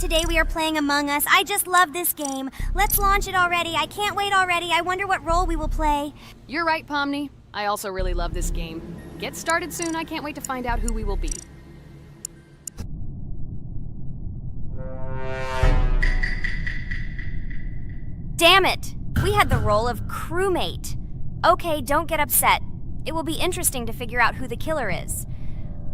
Today we are playing Among Us. I just love this game. Let's launch it already. I can't wait already. I wonder what role we will play. You're right, Pomni. I also really love this game. Get started soon. I can't wait to find out who we will be. Damn it! We had the role of crewmate. Okay, don't get upset. It will be interesting to figure out who the killer is.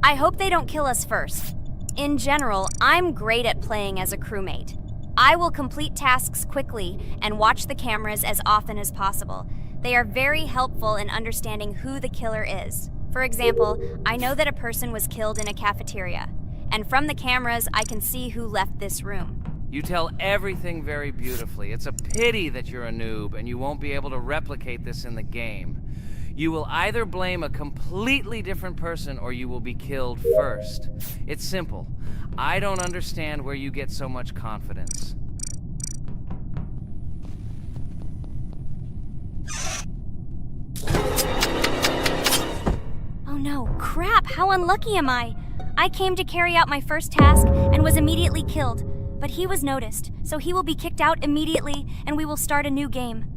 I hope they don't kill us first. In general, I'm great at playing as a crewmate. I will complete tasks quickly and watch the cameras as often as possible. They are very helpful in understanding who the killer is. For example, I know that a person was killed in a cafeteria, and from the cameras, I can see who left this room. You tell everything very beautifully. It's a pity that you're a noob and you won't be able to replicate this in the game. You will either blame a completely different person or you will be killed first. It's simple. I don't understand where you get so much confidence. Oh no, crap, how unlucky am I? I came to carry out my first task and was immediately killed, but he was noticed, so he will be kicked out immediately and we will start a new game.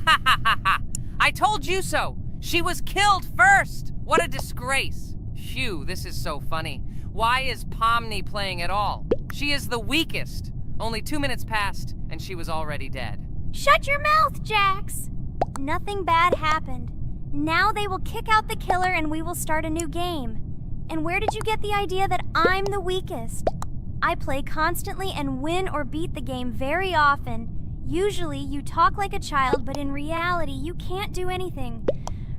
Ha ha ha ha! I told you so! She was killed first! What a disgrace! Phew, this is so funny. Why is Pomni playing at all? She is the weakest. Only 2 minutes passed, and she was already dead. Shut your mouth, Jax! Nothing bad happened. Now they will kick out the killer and we will start a new game. And where did you get the idea that I'm the weakest? I play constantly and win or beat the game very often. Usually you talk like a child, but in reality you can't do anything.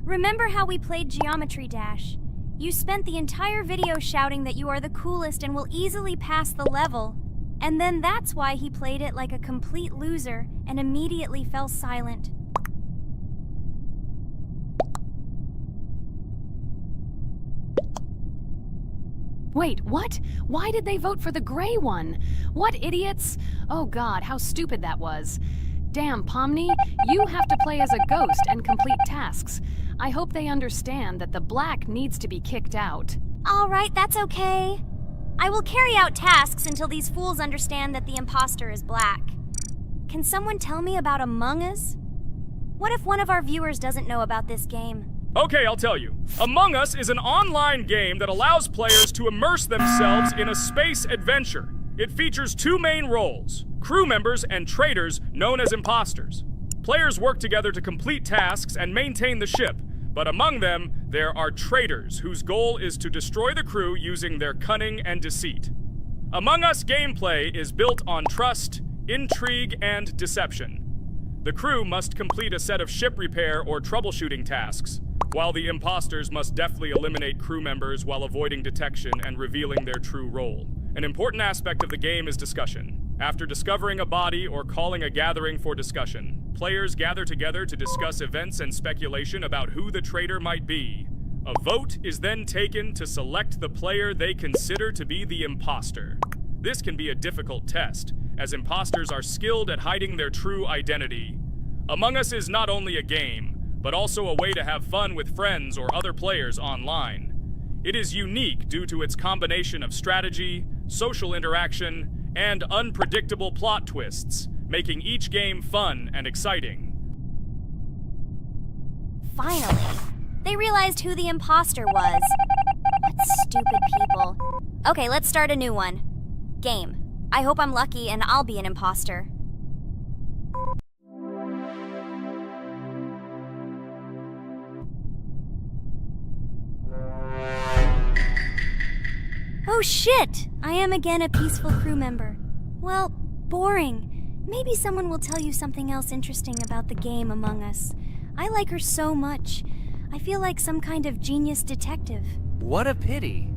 Remember how we played Geometry Dash? You spent the entire video shouting that you are the coolest and will easily pass the level. And then that's why he played it like a complete loser and immediately fell silent. Wait, what? Why did they vote for the gray one? What idiots? Oh god, how stupid that was. Damn, Pomni, you have to play as a ghost and complete tasks. I hope they understand that the black needs to be kicked out. All right, that's okay. I will carry out tasks until these fools understand that the imposter is black. Can someone tell me about Among Us? What if one of our viewers doesn't know about this game? Okay, I'll tell you. Among Us is an online game that allows players to immerse themselves in a space adventure. It features two main roles, crew members and traitors known as imposters. Players work together to complete tasks and maintain the ship, but among them, there are traitors whose goal is to destroy the crew using their cunning and deceit. Among Us gameplay is built on trust, intrigue, and deception. The crew must complete a set of ship repair or troubleshooting tasks, while the imposters must deftly eliminate crew members while avoiding detection and revealing their true role. An important aspect of the game is discussion. After discovering a body or calling a gathering for discussion, players gather together to discuss events and speculation about who the traitor might be. A vote is then taken to select the player they consider to be the imposter. This can be a difficult test, as imposters are skilled at hiding their true identity. Among Us is not only a game, but also a way to have fun with friends or other players online. It is unique due to its combination of strategy, social interaction, and unpredictable plot twists, making each game fun and exciting. Finally, they realized who the imposter was. What stupid people. Okay, let's start a new one. Game. I hope I'm lucky and I'll be an imposter. Oh shit! I am again a peaceful crew member. Well, boring. Maybe someone will tell you something else interesting about the game Among Us. I like her so much. I feel like some kind of genius detective. What a pity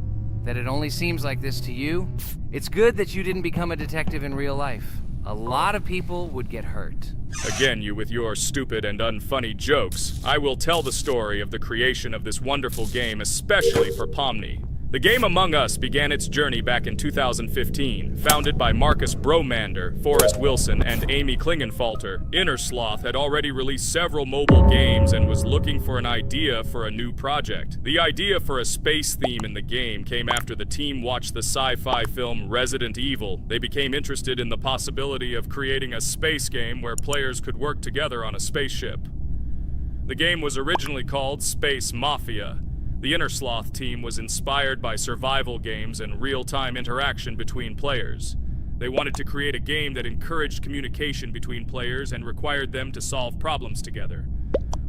that it only seems like this to you. It's good that you didn't become a detective in real life. A lot of people would get hurt. Again, you with your stupid and unfunny jokes. I will tell the story of the creation of this wonderful game, especially for Pomni. The game Among Us began its journey back in 2015. Founded by Marcus Bromander, Forrest Wilson, and Amy Klingenfalter, Innersloth had already released several mobile games and was looking for an idea for a new project. The idea for a space theme in the game came after the team watched the sci-fi film Resident Evil. They became interested in the possibility of creating a space game where players could work together on a spaceship. The game was originally called Space Mafia. The Innersloth team was inspired by survival games and real-time interaction between players. They wanted to create a game that encouraged communication between players and required them to solve problems together.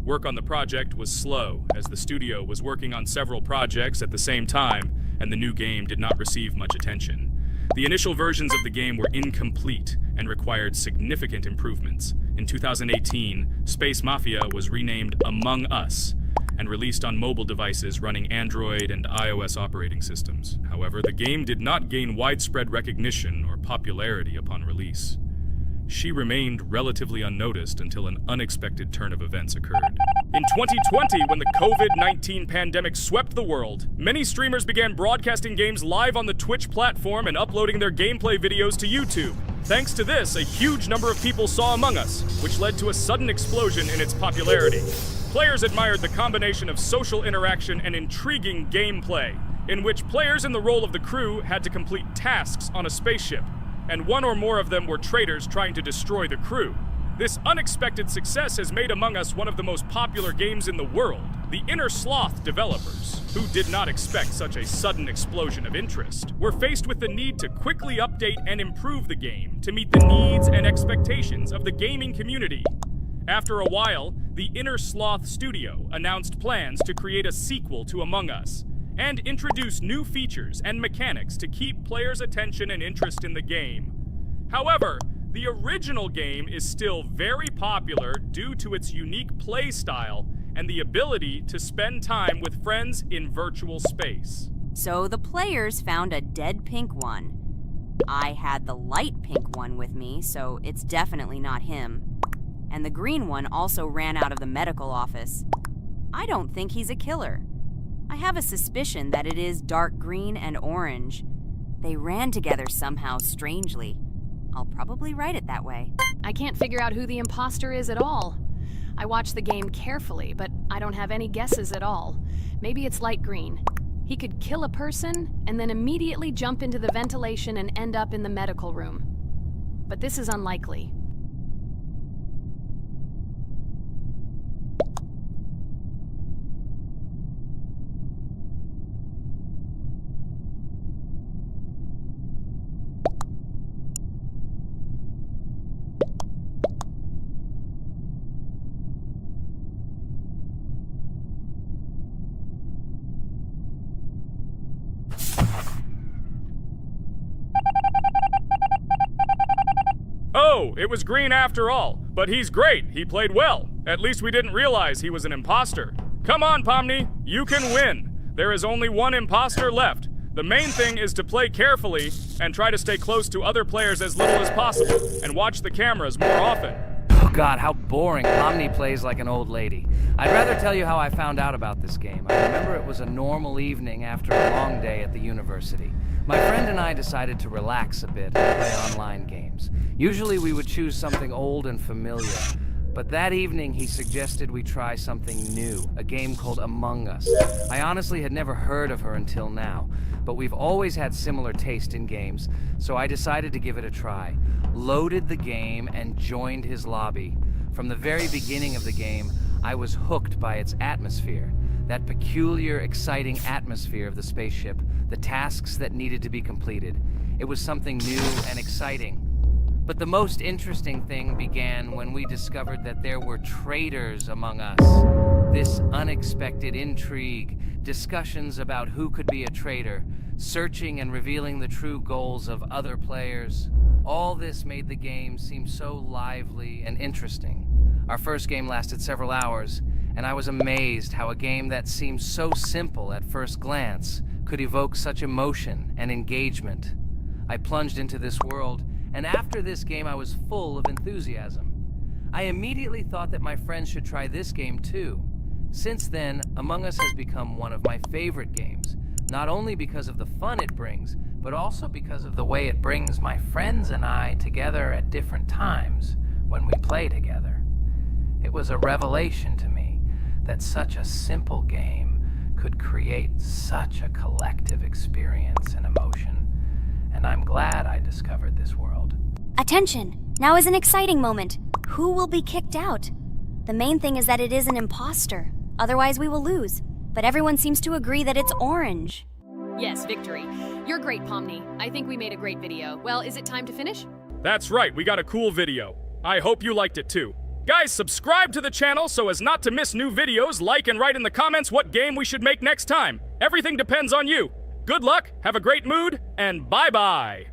Work on the project was slow, as the studio was working on several projects at the same time, and the new game did not receive much attention. The initial versions of the game were incomplete and required significant improvements. In 2018, Space Mafia was renamed Among Us and released on mobile devices running Android and iOS operating systems. However, the game did not gain widespread recognition or popularity upon release. She remained relatively unnoticed until an unexpected turn of events occurred. In 2020, when the COVID-19 pandemic swept the world, many streamers began broadcasting games live on the Twitch platform and uploading their gameplay videos to YouTube. Thanks to this, a huge number of people saw Among Us, which led to a sudden explosion in its popularity. Players admired the combination of social interaction and intriguing gameplay, in which players in the role of the crew had to complete tasks on a spaceship, and one or more of them were traitors trying to destroy the crew. This unexpected success has made Among Us one of the most popular games in the world. The Innersloth developers, who did not expect such a sudden explosion of interest, were faced with the need to quickly update and improve the game to meet the needs and expectations of the gaming community. After a while, the Innersloth studio announced plans to create a sequel to Among Us and introduce new features and mechanics to keep players' attention and interest in the game. However, the original game is still very popular due to its unique play style and the ability to spend time with friends in virtual space. So the players found a dead pink one. I had the light pink one with me, so it's definitely not him. And the green one also ran out of the medical office. I don't think he's a killer. I have a suspicion that it is dark green and orange. They ran together somehow strangely. I'll probably write it that way. I can't figure out who the imposter is at all. I watched the game carefully, but I don't have any guesses at all. Maybe it's light green. He could kill a person and then immediately jump into the ventilation and end up in the medical room. But this is unlikely. Oh, it was green after all. But he's great. He played well. At least we didn't realize he was an imposter. Come on, Pomni. You can win. There is only one imposter left. The main thing is to play carefully and try to stay close to other players as little as possible and watch the cameras more often. Oh God, how boring. Pomni plays like an old lady. I'd rather tell you how I found out about this game. I remember it was a normal evening after a long day at the university. My friend and I decided to relax a bit and play online games. Usually we would choose something old and familiar, but that evening he suggested we try something new, a game called Among Us. I honestly had never heard of her until now, but we've always had similar taste in games, so I decided to give it a try. Loaded the game and joined his lobby. From the very beginning of the game, I was hooked by its atmosphere. That peculiar, exciting atmosphere of the spaceship, the tasks that needed to be completed. It was something new and exciting. But the most interesting thing began when we discovered that there were traitors among us. This unexpected intrigue, discussions about who could be a traitor, searching and revealing the true goals of other players. All this made the game seem so lively and interesting. Our first game lasted several hours, and I was amazed how a game that seemed so simple at first glance could evoke such emotion and engagement. I plunged into this world, and after this game I was full of enthusiasm. I immediately thought that my friends should try this game too. Since then, Among Us has become one of my favorite games. Not only because of the fun it brings, but also because of the way it brings my friends and I together at different times when we play together. It was a revelation to me that such a simple game could create such a collective experience and emotion, and I'm glad I discovered this world. Attention! Now is an exciting moment. Who will be kicked out? The main thing is that it is an imposter. Otherwise, we will lose. But everyone seems to agree that it's orange. Yes, victory. You're great, Pomni. I think we made a great video. Well, is it time to finish? That's right, we got a cool video. I hope you liked it too. Guys, subscribe to the channel so as not to miss new videos, like and write in the comments what game we should make next time. Everything depends on you. Good luck, have a great mood, and bye-bye.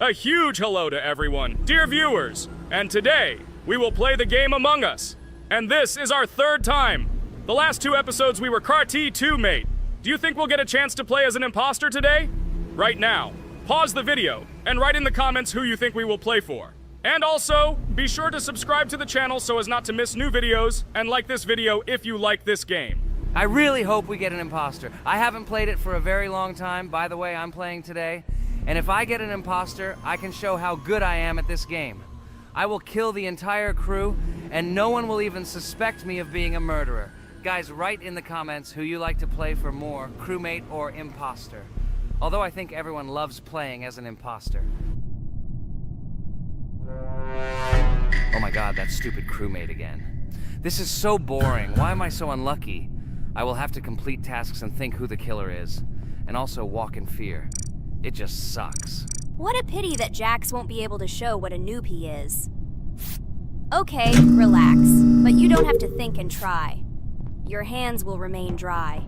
A huge hello to everyone, dear viewers. And today, we will play the game Among Us. And this is our third time. The last 2 episodes we were CAR-T 2-mate. Do you think we'll get a chance to play as an imposter today? Right now, pause the video and write in the comments who you think we will play for. And also, be sure to subscribe to the channel so as not to miss new videos, and like this video if you like this game. I really hope we get an imposter. I haven't played it for a very long time. By the way, I'm playing today. And if I get an imposter, I can show how good I am at this game. I will kill the entire crew, and no one will even suspect me of being a murderer. Guys, write in the comments who you like to play for more, crewmate or imposter. Although I think everyone loves playing as an imposter. Oh my god, that stupid crewmate again. This is so boring. Why am I so unlucky? I will have to complete tasks and think who the killer is. And also walk in fear. It just sucks. What a pity that Jax won't be able to show what a noob he is. Okay, relax. But you don't have to think and try. Your hands will remain dry.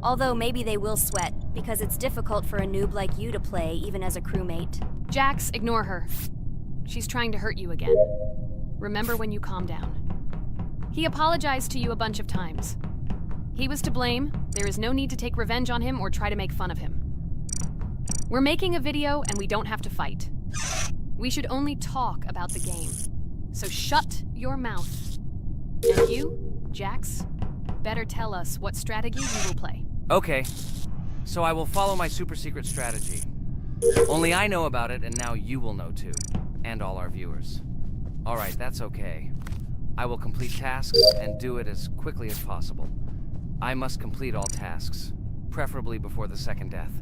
Although maybe they will sweat, because it's difficult for a noob like you to play, even as a crewmate. Jax, ignore her. She's trying to hurt you again. Remember when you calm down. He apologized to you a bunch of times. He was to blame. There is no need to take revenge on him or try to make fun of him. We're making a video and we don't have to fight. We should only talk about the game. So shut your mouth. And you, Jax, better tell us what strategy you will play. Okay, so I will follow my super secret strategy. Only I know about it, and now you will know too. And all our viewers. Alright, that's okay. I will complete tasks and do it as quickly as possible. I must complete all tasks, preferably before the second death.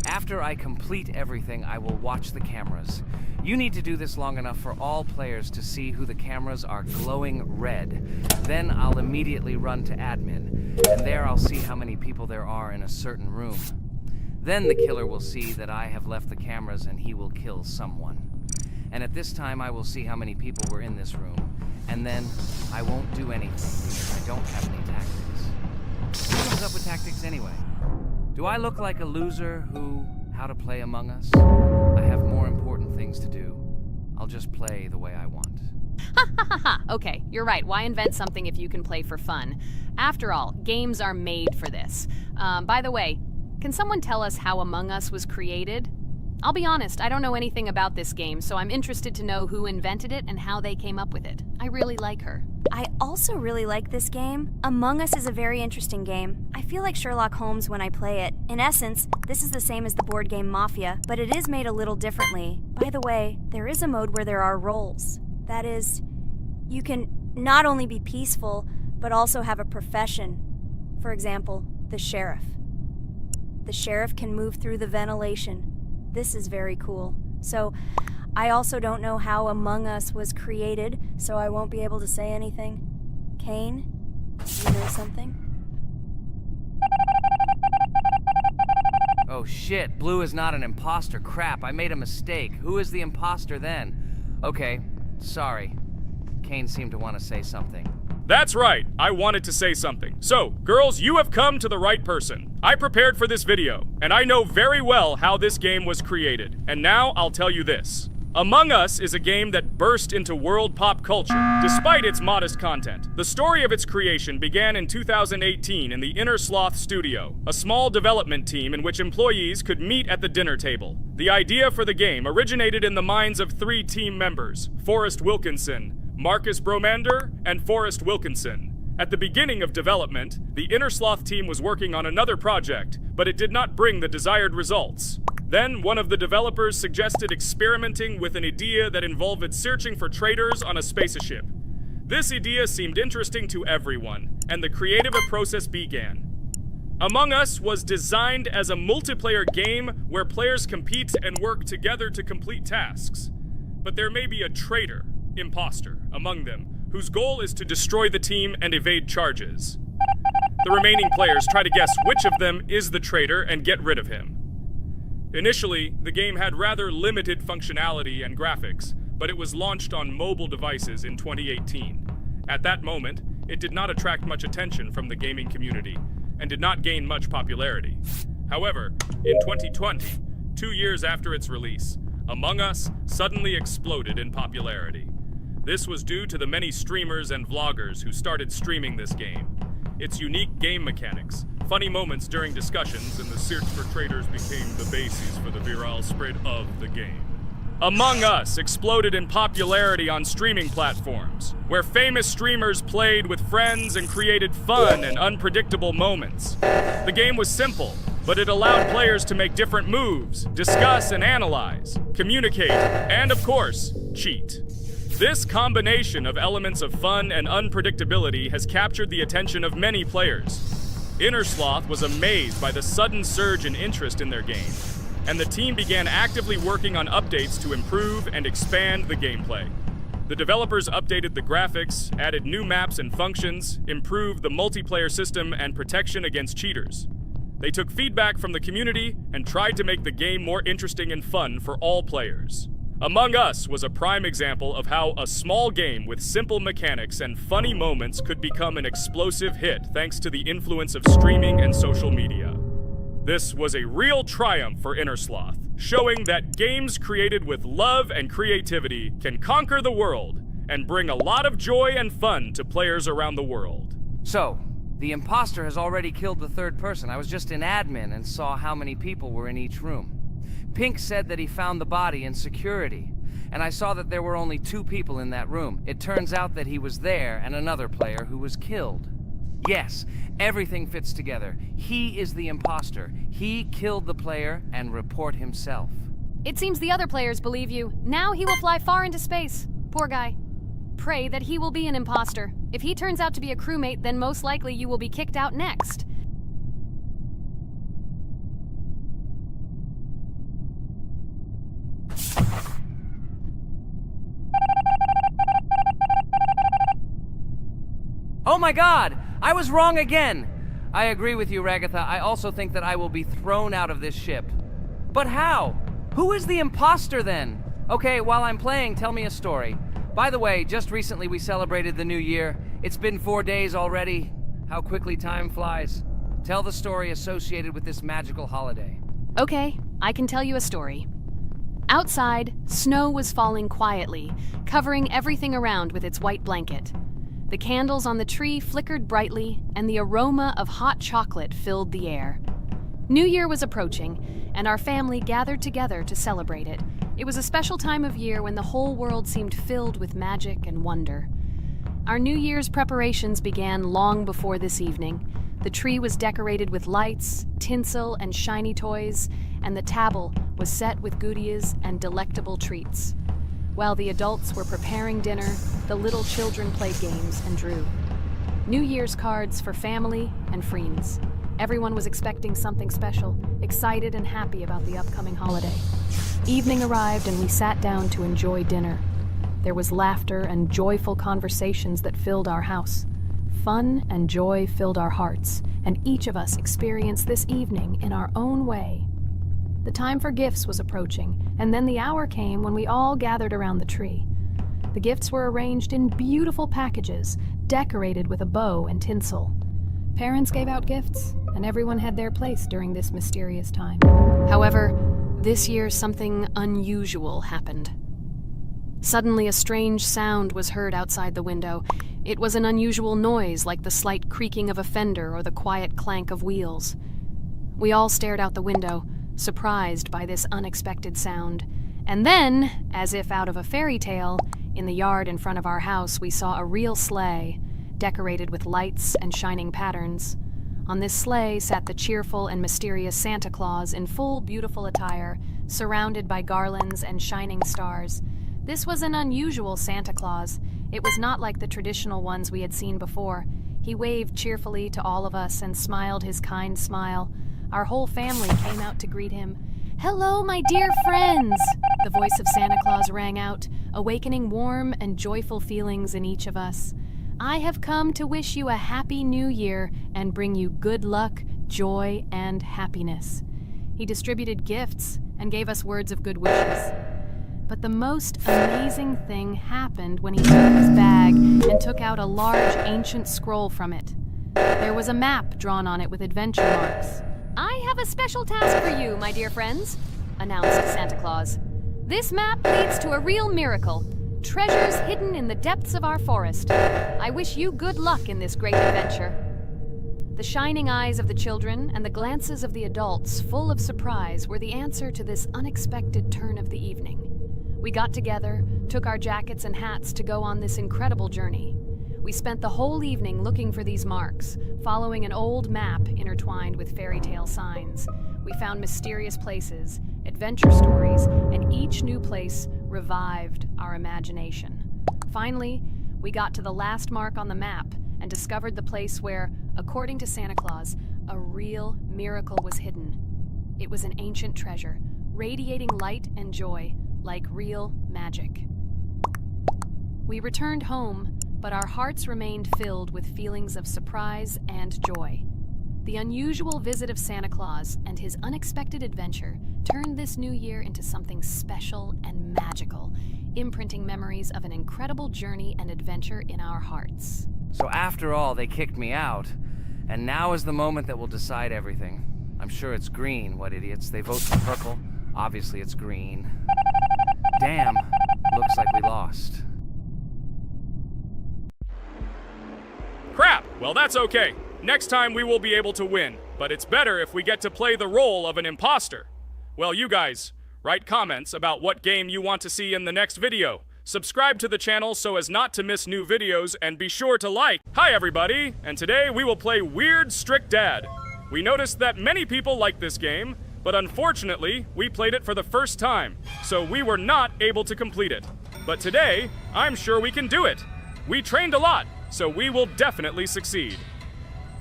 After I complete everything, I will watch the cameras. You need to do this long enough for all players to see who the cameras are glowing red. Then I'll immediately run to admin, and there I'll see how many people there are in a certain room. Then the killer will see that I have left the cameras and he will kill someone. And at this time I will see how many people were in this room. And then I won't do anything because I don't have any tactics. Who comes up with tactics anyway? Do I look like a loser who, how to play Among Us? I have more important things to do. I'll just play the way I want. Ha ha ha ha! Okay, you're right. Why invent something if you can play for fun? After all, games are made for this. By the way, can someone tell us how Among Us was created? I'll be honest, I don't know anything about this game, so I'm interested to know who invented it and how they came up with it. I really like her. I also really like this game. Among Us is a very interesting game. I feel like Sherlock Holmes when I play it. In essence, this is the same as the board game Mafia, but it is made a little differently. By the way, there is a mode where there are roles. That is, you can not only be peaceful, but also have a profession. For example, the sheriff. The sheriff can move through the ventilation. This is very cool. So, I also don't know how Among Us was created, so I won't be able to say anything. Kane, you know something? Oh shit, Blue is not an imposter. Crap, I made a mistake. Who is the imposter then? Okay, sorry. Kane seemed to want to say something. That's right, I wanted to say something. So, girls, you have come to the right person. I prepared for this video, and I know very well how this game was created. And now I'll tell you this. Among Us is a game that burst into world pop culture, despite its modest content. The story of its creation began in 2018 in the Inner Sloth Studio, a small development team in which employees could meet at the dinner table. The idea for the game originated in the minds of 3 team members, Forrest Wilkinson, Marcus Bromander, and Forrest Wilkinson. At the beginning of development, the Inner Sloth team was working on another project, but it did not bring the desired results. Then, one of the developers suggested experimenting with an idea that involved searching for traitors on a spaceship. This idea seemed interesting to everyone, and the creative process began. Among Us was designed as a multiplayer game where players compete and work together to complete tasks. But there may be a traitor, imposter, among them, whose goal is to destroy the team and evade charges. The remaining players try to guess which of them is the traitor and get rid of him. Initially, the game had rather limited functionality and graphics, but it was launched on mobile devices in 2018. At that moment, it did not attract much attention from the gaming community, and did not gain much popularity. However, in 2020, 2 years after its release, Among Us suddenly exploded in popularity. This was due to the many streamers and vloggers who started streaming this game. Its unique game mechanics, funny moments during discussions, and the search for traitors became the basis for the viral spread of the game. Among Us exploded in popularity on streaming platforms, where famous streamers played with friends and created fun and unpredictable moments. The game was simple, but it allowed players to make different moves, discuss and analyze, communicate, and of course, cheat. This combination of elements of fun and unpredictability has captured the attention of many players. Inner Sloth was amazed by the sudden surge in interest in their game, and the team began actively working on updates to improve and expand the gameplay. The developers updated the graphics, added new maps and functions, improved the multiplayer system and protection against cheaters. They took feedback from the community and tried to make the game more interesting and fun for all players. Among Us was a prime example of how a small game with simple mechanics and funny moments could become an explosive hit thanks to the influence of streaming and social media. This was a real triumph for Inner Sloth, showing that games created with love and creativity can conquer the world and bring a lot of joy and fun to players around the world. So, the imposter has already killed the third person. I was just in admin and saw how many people were in each room. Pink said that he found the body in security, and I saw that there were only 2 people in that room. It turns out that he was there and another player who was killed. Yes, everything fits together. He is the imposter. He killed the player and report himself. It seems the other players believe you. Now he will fly far into space. Poor guy. Pray that he will be an imposter. If he turns out to be a crewmate, then most likely you will be kicked out next. Oh my god! I was wrong again! I agree with you, Ragatha. I also think that I will be thrown out of this ship. But how? Who is the imposter then? Okay, while I'm playing, tell me a story. By the way, just recently we celebrated the new year. It's been 4 days already. How quickly time flies. Tell the story associated with this magical holiday. Okay, I can tell you a story. Outside, snow was falling quietly, covering everything around with its white blanket. The candles on the tree flickered brightly, and the aroma of hot chocolate filled the air. New Year was approaching, and our family gathered together to celebrate it. It was a special time of year when the whole world seemed filled with magic and wonder. Our New Year's preparations began long before this evening. The tree was decorated with lights, tinsel, and shiny toys, and the table was set with goodies and delectable treats. While the adults were preparing dinner, the little children played games and drew. New Year's cards for family and friends. Everyone was expecting something special, excited and happy about the upcoming holiday. Evening arrived and we sat down to enjoy dinner. There was laughter and joyful conversations that filled our house. Fun and joy filled our hearts, and each of us experienced this evening in our own way. The time for gifts was approaching, and then the hour came when we all gathered around the tree. The gifts were arranged in beautiful packages, decorated with a bow and tinsel. Parents gave out gifts, and everyone had their place during this mysterious time. However, this year something unusual happened. Suddenly a strange sound was heard outside the window. It was an unusual noise, like the slight creaking of a fender or the quiet clank of wheels. We all stared out the window, surprised by this unexpected sound. And then, as if out of a fairy tale, in the yard in front of our house we saw a real sleigh. decorated with lights and shining patterns. On this sleigh sat the cheerful and mysterious Santa Claus in full beautiful attire, surrounded by garlands and shining stars. This was an unusual Santa Claus. It was not like the traditional ones we had seen before. He waved cheerfully to all of us and smiled his kind smile. Our whole family came out to greet him. "Hello, my dear friends!" The voice of Santa Claus rang out, awakening warm and joyful feelings in each of us. "I have come to wish you a happy new year and bring you good luck, joy, and happiness." He distributed gifts and gave us words of good wishes. But the most amazing thing happened when he took his bag and took out a large ancient scroll from it. There was a map drawn on it with adventure marks. "I have a special task for you, my dear friends," announced Santa Claus. "This map leads to a real miracle. Treasures hidden in the depths of our forest. I wish you good luck in this great adventure." The shining eyes of the children and the glances of the adults, full of surprise, were the answer to this unexpected turn of the evening. We got together, took our jackets and hats to go on this incredible journey. We spent the whole evening looking for these marks, following an old map intertwined with fairy tale signs. We found mysterious places, adventure stories, and each new place revived our imagination. Finally, we got to the last mark on the map and discovered the place where, according to Santa Claus, a real miracle was hidden. It was an ancient treasure, radiating light and joy, like real magic. We returned home, but our hearts remained filled with feelings of surprise and joy. The unusual visit of Santa Claus and his unexpected adventure turned this new year into something special and magical, imprinting memories of an incredible journey and adventure in our hearts. So after all, they kicked me out, and now is the moment that will decide everything. I'm sure it's green, what idiots. They vote for purple. Obviously it's green. Damn, looks like we lost. Crap! Well, that's okay. Next time we will be able to win, but it's better if we get to play the role of an imposter. Well, you guys, write comments about what game you want to see in the next video. Subscribe to the channel so as not to miss new videos, and be sure to like. Hi everybody, and today we will play Weird Strict Dad. We noticed that many people like this game, but unfortunately, we played it for the first time, so we were not able to complete it. But today, I'm sure we can do it. We trained a lot, so we will definitely succeed.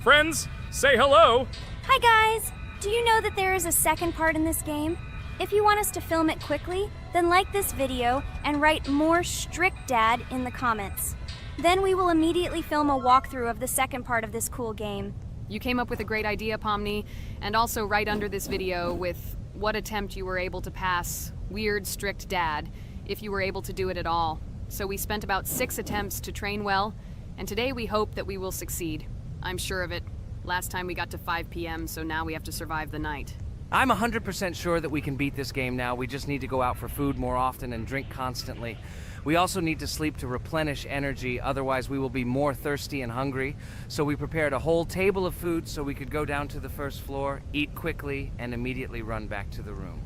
Friends, say hello. Hi guys! Do you know that there is a second part in this game? If you want us to film it quickly, then like this video and write "more strict dad" in the comments. Then we will immediately film a walkthrough of the second part of this cool game. You came up with a great idea, Pomni, and also right under this video with what attempt you were able to pass Weird Strict Dad, if you were able to do it at all. So we spent about 6 attempts to train well, and today we hope that we will succeed. I'm sure of it. Last time we got to 5 p.m., so now we have to survive the night. I'm 100% sure that we can beat this game now. We just need to go out for food more often and drink constantly. We also need to sleep to replenish energy, otherwise we will be more thirsty and hungry. So we prepared a whole table of food so we could go down to the first floor, eat quickly, and immediately run back to the room.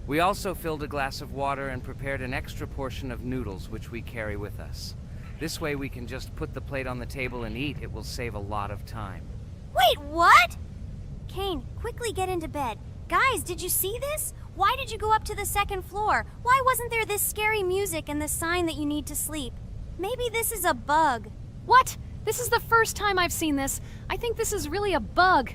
We also filled a glass of water and prepared an extra portion of noodles, which we carry with us. This way we can just put the plate on the table and eat. It will save a lot of time. Wait, what? Kane, quickly get into bed. Guys, did you see this? Why did you go up to the second floor? Why wasn't there this scary music and the sign that you need to sleep? Maybe this is a bug. What? This is the first time I've seen this. I think this is really a bug.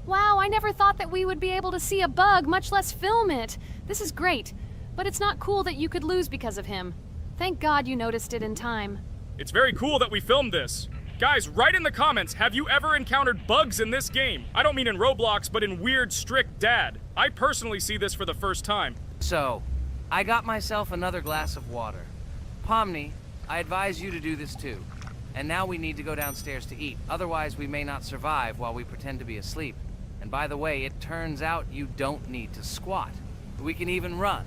Wow, I never thought that we would be able to see a bug, much less film it. This is great, but it's not cool that you could lose because of him. Thank God you noticed it in time. It's very cool that we filmed this. Guys, write in the comments, have you ever encountered bugs in this game? I don't mean in Roblox, but in Weird Strict Dad. I personally see this for the first time. So, I got myself another glass of water. Pomni, I advise you to do this too. And now we need to go downstairs to eat. Otherwise, we may not survive while we pretend to be asleep. And by the way, it turns out you don't need to squat. We can even run.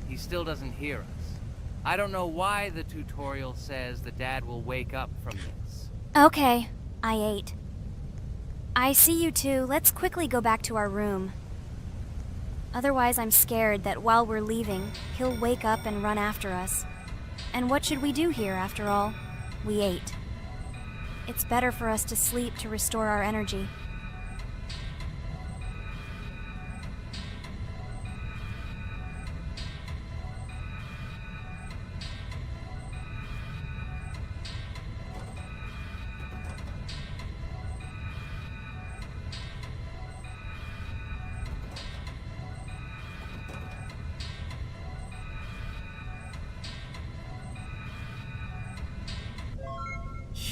He still doesn't hear us. I don't know why the tutorial says that Dad will wake up from this. Okay, I ate. I see you two. Let's quickly go back to our room. Otherwise, I'm scared that while we're leaving, he'll wake up and run after us. And what should we do here, after all? We ate. It's better for us to sleep to restore our energy.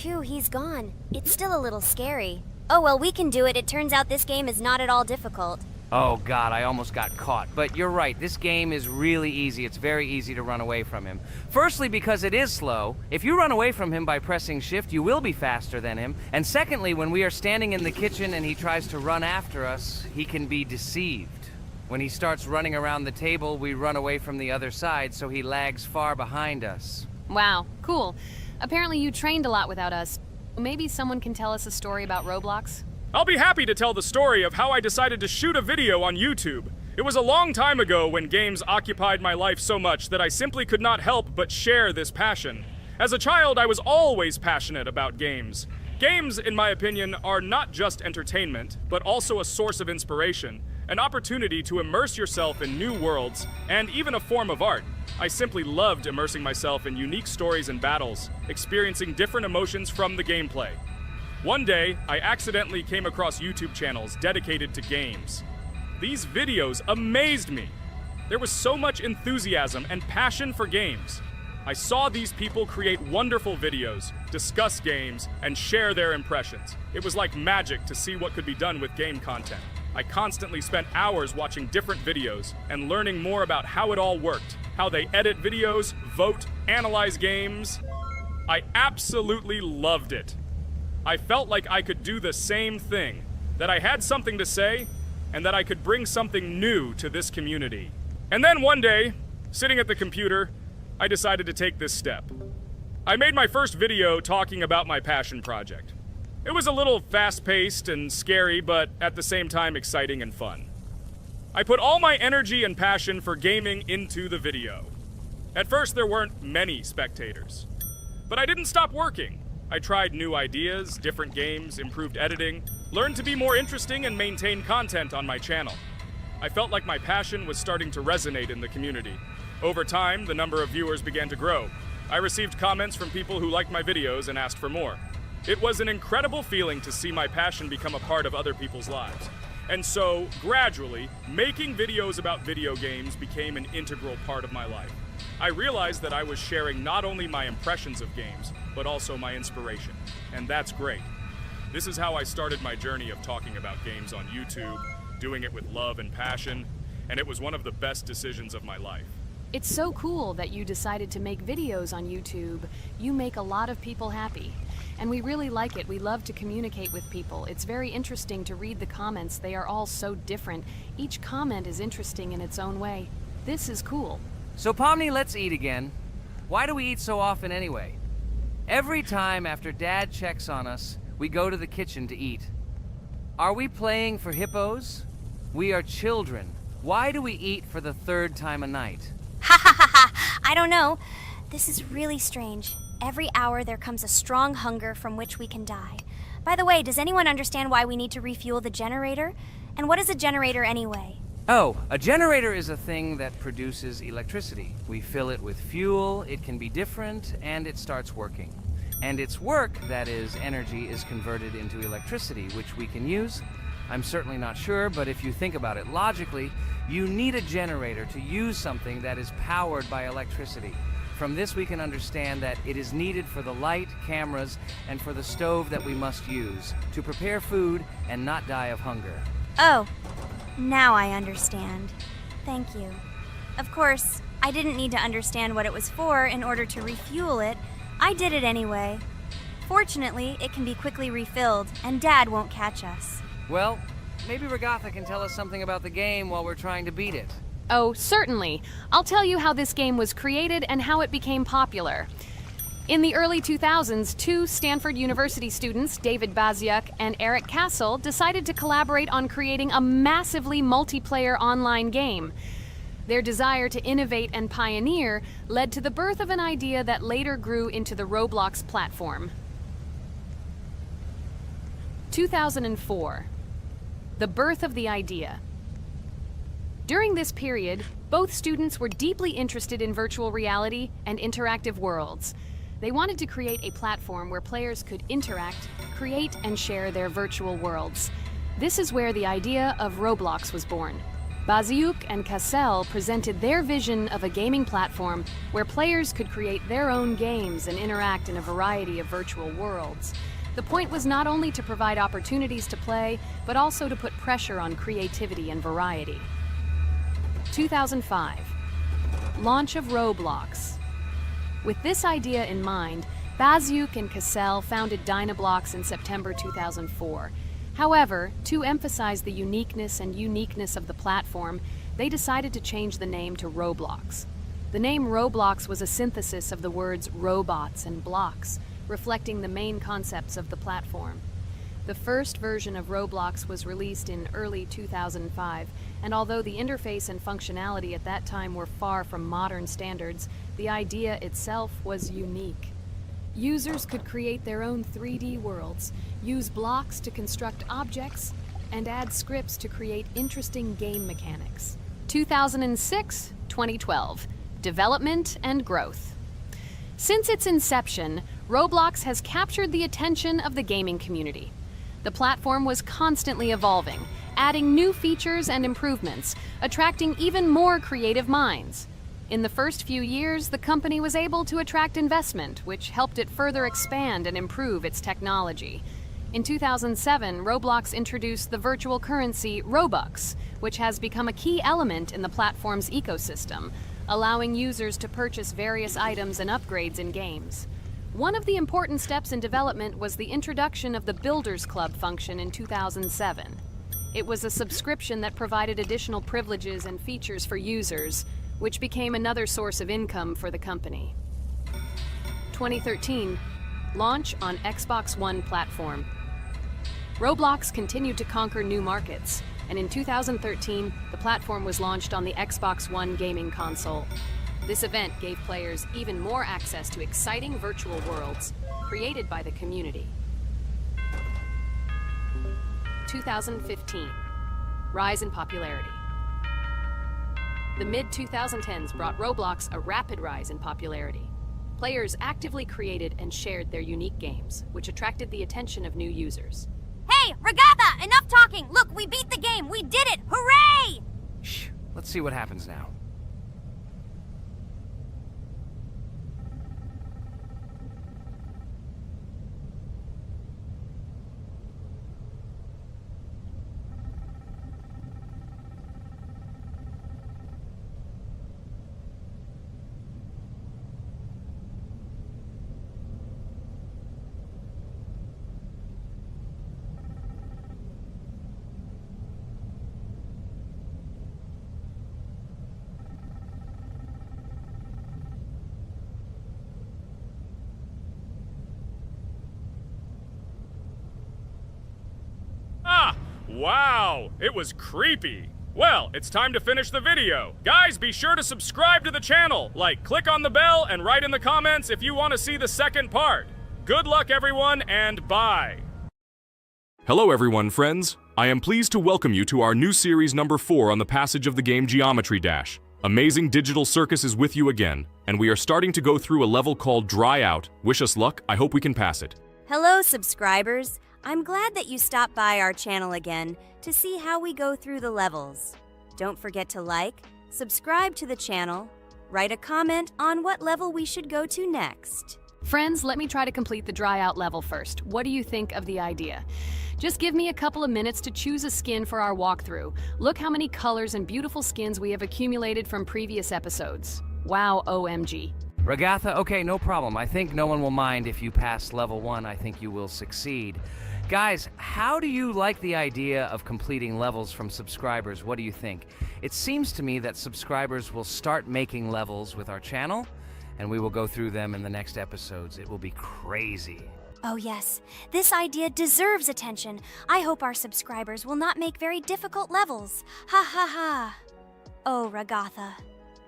Phew, he's gone. It's still a little scary. Oh well, we can do it. It turns out this game is not at all difficult. Oh god, I almost got caught. But you're right, this game is really easy. It's very easy to run away from him. Firstly, because it is slow. If you run away from him by pressing shift, you will be faster than him. And secondly, when we are standing in the kitchen and he tries to run after us, he can be deceived. When he starts running around the table, we run away from the other side, so he lags far behind us. Wow, cool. Apparently you trained a lot without us. Maybe someone can tell us a story about Roblox? I'll be happy to tell the story of how I decided to shoot a video on YouTube. It was a long time ago when games occupied my life so much that I simply could not help but share this passion. As a child, I was always passionate about games. Games, in my opinion, are not just entertainment, but also a source of inspiration, an opportunity to immerse yourself in new worlds, and even a form of art. I simply loved immersing myself in unique stories and battles, experiencing different emotions from the gameplay. One day, I accidentally came across YouTube channels dedicated to games. These videos amazed me. There was so much enthusiasm and passion for games. I saw these people create wonderful videos, discuss games, and share their impressions. It was like magic to see what could be done with game content. I constantly spent hours watching different videos and learning more about how it all worked, how they edit videos, vote, analyze games. I absolutely loved it. I felt like I could do the same thing, that I had something to say, and that I could bring something new to this community. And then one day, sitting at the computer, I decided to take this step. I made my first video talking about my passion project. It was a little fast-paced and scary, but at the same time exciting and fun. I put all my energy and passion for gaming into the video. At first, there weren't many spectators. But I didn't stop working. I tried new ideas, different games, improved editing, learned to be more interesting, and maintain content on my channel. I felt like my passion was starting to resonate in the community. Over time, the number of viewers began to grow. I received comments from people who liked my videos and asked for more. It was an incredible feeling to see my passion become a part of other people's lives. And so, gradually, making videos about video games became an integral part of my life. I realized that I was sharing not only my impressions of games, but also my inspiration. And that's great. This is how I started my journey of talking about games on YouTube, doing it with love and passion, and it was one of the best decisions of my life. It's so cool that you decided to make videos on YouTube. You make a lot of people happy. And we really like it. We love to communicate with people. It's very interesting to read the comments. They are all so different. Each comment is interesting in its own way. This is cool. So Pomni, let's eat again. Why do we eat so often anyway? Every time after Dad checks on us, we go to the kitchen to eat. Are we playing for hippos? We are children. Why do we eat for the third time a night? Ha ha ha ha! I don't know. This is really strange. Every hour there comes a strong hunger from which we can die. By the way, does anyone understand why we need to refuel the generator? And what is a generator anyway? Oh, a generator is a thing that produces electricity. We fill it with fuel, it can be different, and it starts working. And its work, that is, energy, is converted into electricity, which we can use. I'm certainly not sure, but if you think about it logically, you need a generator to use something that is powered by electricity. From this we can understand that it is needed for the light, cameras, and for the stove that we must use, to prepare food and not die of hunger. Oh, now I understand. Thank you. Of course, I didn't need to understand what it was for in order to refuel it. I did it anyway. Fortunately, it can be quickly refilled, and Dad won't catch us. Well, maybe Regatha can tell us something about the game while we're trying to beat it. Oh, certainly. I'll tell you how this game was created and how it became popular. In the early 2000s, two Stanford University students, David Baziuk and Eric Castle, decided to collaborate on creating a massively multiplayer online game. Their desire to innovate and pioneer led to the birth of an idea that later grew into the Roblox platform. 2004. The birth of the idea. During this period, both students were deeply interested in virtual reality and interactive worlds. They wanted to create a platform where players could interact, create, and share their virtual worlds. This is where the idea of Roblox was born. Baziuk and Cassel presented their vision of a gaming platform where players could create their own games and interact in a variety of virtual worlds. The point was not only to provide opportunities to play, but also to put pressure on creativity and variety. 2005. Launch of Roblox. With this idea in mind, Baziuk and Cassel founded Dynablox in September 2004. However, to emphasize the uniqueness of the platform, they decided to change the name to Roblox. The name Roblox was a synthesis of the words robots and blocks, reflecting the main concepts of the platform. The first version of Roblox was released in early 2005, and although the interface and functionality at that time were far from modern standards, the idea itself was unique. Users could create their own 3D worlds, use blocks to construct objects, and add scripts to create interesting game mechanics. 2006-2012. Development and growth. Since its inception, Roblox has captured the attention of the gaming community. The platform was constantly evolving, adding new features and improvements, attracting even more creative minds. In the first few years, the company was able to attract investment, which helped it further expand and improve its technology. In 2007, Roblox introduced the virtual currency Robux, which has become a key element in the platform's ecosystem, allowing users to purchase various items and upgrades in games. One of the important steps in development was the introduction of the Builders Club function in 2007. It was a subscription that provided additional privileges and features for users, which became another source of income for the company. 2013, launch on Xbox One platform. Roblox continued to conquer new markets, and in 2013, the platform was launched on the Xbox One gaming console. This event gave players even more access to exciting virtual worlds created by the community. 2015, rise in popularity. The mid-2010s brought Roblox a rapid rise in popularity. Players actively created and shared their unique games, which attracted the attention of new users. Hey, Regatha, enough talking! Look, we beat the game! We did it! Hooray! Shh, let's see what happens now. Wow, it was creepy. Well, it's time to finish the video. Guys, be sure to subscribe to the channel. Click on the bell and write in the comments if you want to see the second part. Good luck, everyone, and bye. Hello, everyone, friends. I am pleased to welcome you to our new series number 4 on the passage of the game Geometry Dash. Amazing Digital Circus is with you again, and we are starting to go through a level called Dry Out. Wish us luck. I hope we can pass it. Hello, subscribers. I'm glad that you stopped by our channel again to see how we go through the levels. Don't forget to like, subscribe to the channel, write a comment on what level we should go to next. Friends, let me try to complete the Dry Out level first. What do you think of the idea? Just give me a couple of minutes to choose a skin for our walkthrough. Look how many colors and beautiful skins we have accumulated from previous episodes. Wow, OMG. Regatha, okay, no problem. I think no one will mind if you pass level 1. I think you will succeed. Guys, how do you like the idea of completing levels from subscribers? What do you think? It seems to me that subscribers will start making levels with our channel, and we will go through them in the next episodes. It will be crazy. Oh yes, this idea deserves attention. I hope our subscribers will not make very difficult levels. Ha ha ha. Oh, Regatha,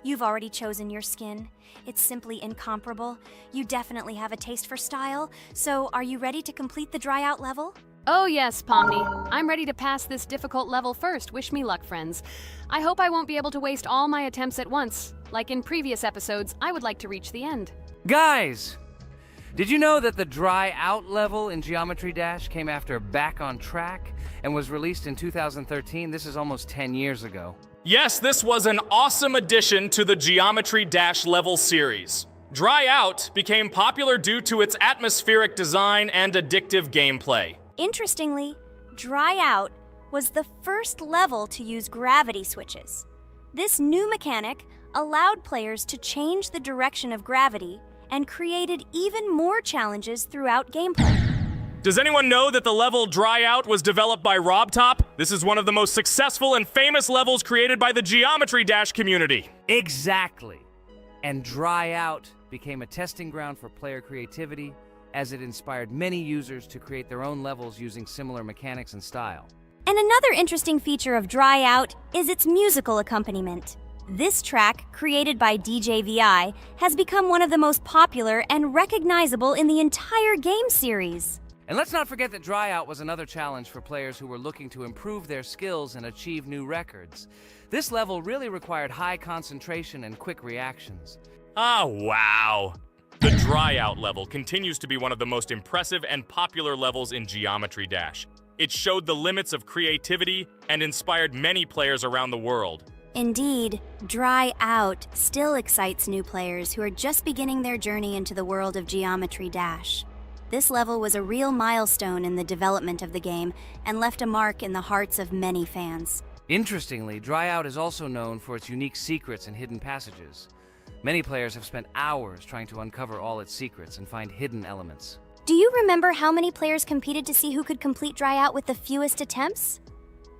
you've already chosen your skin. It's simply incomparable. You definitely have a taste for style. So, are you ready to complete the Dry Out level? Oh yes, Pomni. I'm ready to pass this difficult level first. Wish me luck, friends. I hope I won't be able to waste all my attempts at once. Like in previous episodes, I would like to reach the end. Guys! Did you know that the Dry Out level in Geometry Dash came after Back on Track and was released in 2013? This is almost 10 years ago. Yes, this was an awesome addition to the Geometry Dash level series. Dry Out became popular due to its atmospheric design and addictive gameplay. Interestingly, Dry Out was the first level to use gravity switches. This new mechanic allowed players to change the direction of gravity and created even more challenges throughout gameplay. Does anyone know that the level Dry Out was developed by RobTop? This is one of the most successful and famous levels created by the Geometry Dash community. Exactly. And Dry Out became a testing ground for player creativity, as it inspired many users to create their own levels using similar mechanics and style. And another interesting feature of Dry Out is its musical accompaniment. This track, created by DJ VI, has become one of the most popular and recognizable in the entire game series. And let's not forget that Dry Out was another challenge for players who were looking to improve their skills and achieve new records. This level really required high concentration and quick reactions. Ah, wow. The Dry Out level continues to be one of the most impressive and popular levels in Geometry Dash. It showed the limits of creativity and inspired many players around the world. Indeed, Dry Out still excites new players who are just beginning their journey into the world of Geometry Dash. This level was a real milestone in the development of the game and left a mark in the hearts of many fans. Interestingly, Dry Out is also known for its unique secrets and hidden passages. Many players have spent hours trying to uncover all its secrets and find hidden elements. Do you remember how many players competed to see who could complete Dry Out with the fewest attempts?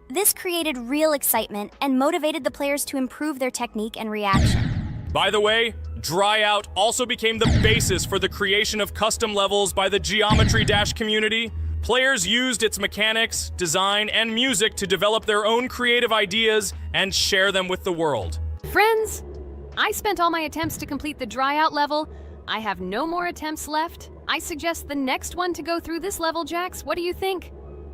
This created real excitement and motivated the players to improve their technique and reaction. By the way, Dry Out also became the basis for the creation of custom levels by the Geometry Dash community. Players used its mechanics, design, and music to develop their own creative ideas and share them with the world. Friends, I spent all my attempts to complete the Dry Out level. I have no more attempts left. I suggest the next one to go through this level, Jax. What do you think?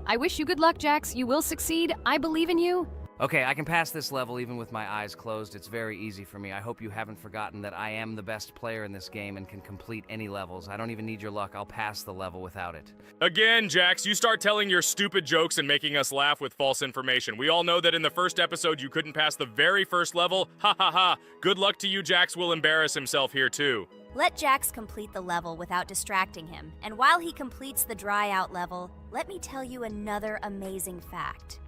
I wish you good luck, Jax. You will succeed. I believe in you. Okay, I can pass this level even with my eyes closed. It's very easy for me. I hope you haven't forgotten that I am the best player in this game and can complete any levels. I don't even need your luck. I'll pass the level without it. Again, Jax, you start telling your stupid jokes and making us laugh with false information. We all know that in the first episode you couldn't pass the very first level. Ha ha ha. Good luck to you. Jax will embarrass himself here too. Let Jax complete the level without distracting him. And while he completes the Dry Out level, let me tell you another amazing fact.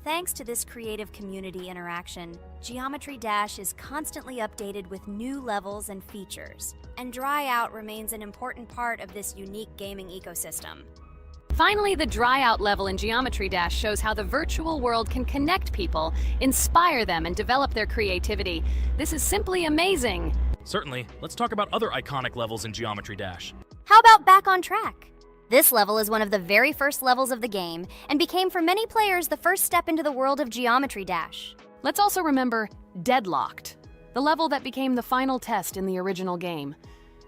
Thanks to this creative community interaction, Geometry Dash is constantly updated with new levels and features, and Dry Out remains an important part of this unique gaming ecosystem. Finally, the Dry Out level in Geometry Dash shows how the virtual world can connect people, inspire them, and develop their creativity. This is simply amazing. Certainly. Let's talk about other iconic levels in Geometry Dash. How about Back on Track? This level is one of the very first levels of the game and became for many players the first step into the world of Geometry Dash. Let's also remember Deadlocked, the level that became the final test in the original game.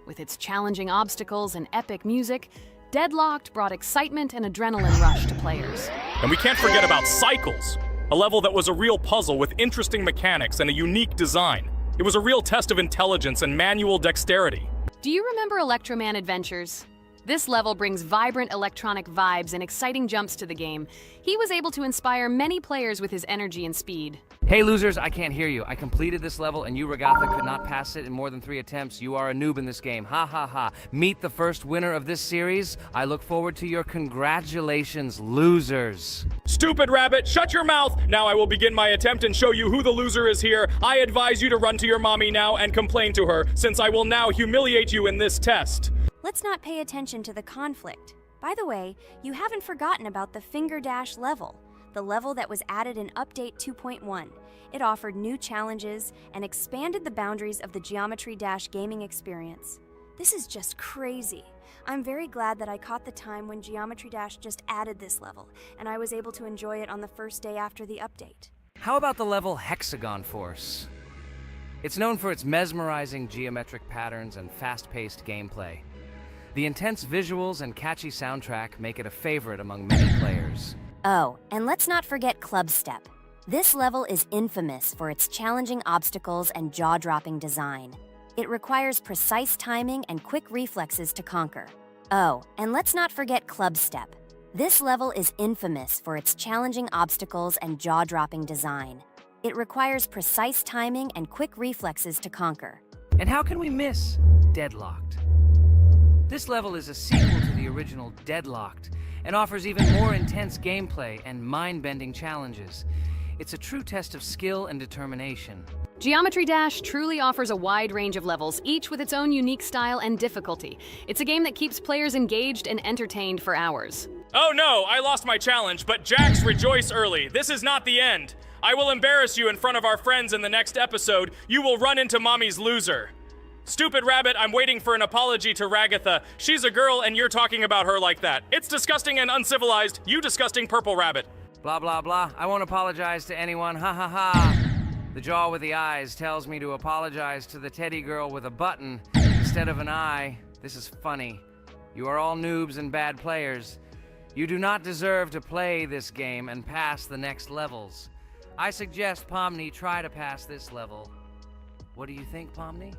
With its challenging obstacles and epic music, Deadlocked brought excitement and adrenaline rush to players. And we can't forget about Cycles, a level that was a real puzzle with interesting mechanics and a unique design. It was a real test of intelligence and manual dexterity. Do you remember Electroman Adventures? This level brings vibrant electronic vibes and exciting jumps to the game. He was able to inspire many players with his energy and speed. Hey losers, I can't hear you. I completed this level and you, Regatha, could not pass it in more than 3 attempts. You are a noob in this game. Ha ha ha. Meet the first winner of this series. I look forward to your congratulations, losers. Stupid rabbit, shut your mouth! Now I will begin my attempt and show you who the loser is here. I advise you to run to your mommy now and complain to her, since I will now humiliate you in this test. Let's not pay attention to the conflict. By the way, you haven't forgotten about the Finger Dash level, the level that was added in Update 2.1. It offered new challenges and expanded the boundaries of the Geometry Dash gaming experience. This is just crazy. I'm very glad that I caught the time when Geometry Dash just added this level, and I was able to enjoy it on the first day after the update. How about the level Hexagon Force? It's known for its mesmerizing geometric patterns and fast-paced gameplay. The intense visuals and catchy soundtrack make it a favorite among many players. Oh, and let's not forget Club Step. This level is infamous for its challenging obstacles and jaw-dropping design. It requires precise timing and quick reflexes to conquer. Oh, and let's not forget Club Step. This level is infamous for its challenging obstacles and jaw-dropping design. It requires precise timing and quick reflexes to conquer. And how can we miss Deadlocked? This level is a sequel to the original Deadlocked and offers even more intense gameplay and mind-bending challenges. It's a true test of skill and determination. Geometry Dash truly offers a wide range of levels, each with its own unique style and difficulty. It's a game that keeps players engaged and entertained for hours. Oh no, I lost my challenge, but Jax, rejoice early. This is not the end. I will embarrass you in front of our friends in the next episode. You will run into Mommy's loser. Stupid Rabbit, I'm waiting for an apology to Ragatha. She's a girl and you're talking about her like that. It's disgusting and uncivilized, you disgusting Purple Rabbit. Blah, blah, blah. I won't apologize to anyone. Ha ha ha. The jaw with the eyes tells me to apologize to the teddy girl with a button instead of an eye. This is funny. You are all noobs and bad players. You do not deserve to play this game and pass the next levels. I suggest Pomni try to pass this level. What do you think, Pomni?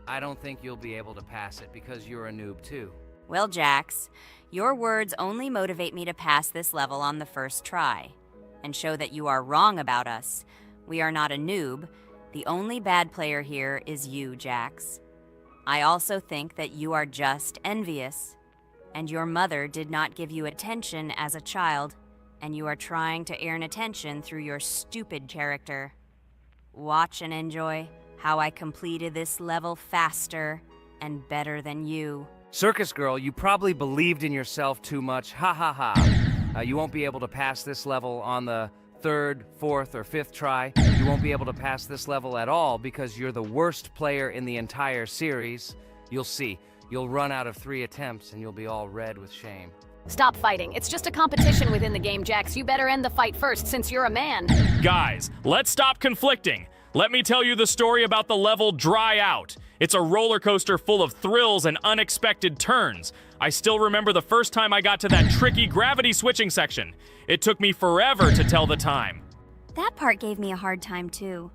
I don't think you'll be able to pass it because you're a noob too. Well, Jax, your words only motivate me to pass this level on the first try and show that you are wrong about us. We are not a noob. The only bad player here is you, Jax. I also think that you are just envious, and your mother did not give you attention as a child, and you are trying to earn attention through your stupid character. Watch and enjoy how I completed this level faster and better than you. Circus girl, you probably believed in yourself too much. Ha ha ha. You won't be able to pass this level on the 3rd, 4th, or 5th try. You won't be able to pass this level at all because you're the worst player in the entire series. You'll see. You'll run out of 3 attempts and you'll be all red with shame. Stop fighting. It's just a competition within the game, Jax. You better end the fight first since you're a man. Guys, let's stop conflicting. Let me tell you the story about the level Dry Out. It's a roller coaster full of thrills and unexpected turns. I still remember the first time I got to that tricky gravity switching section. It took me forever to tell the time. That part gave me a hard time too.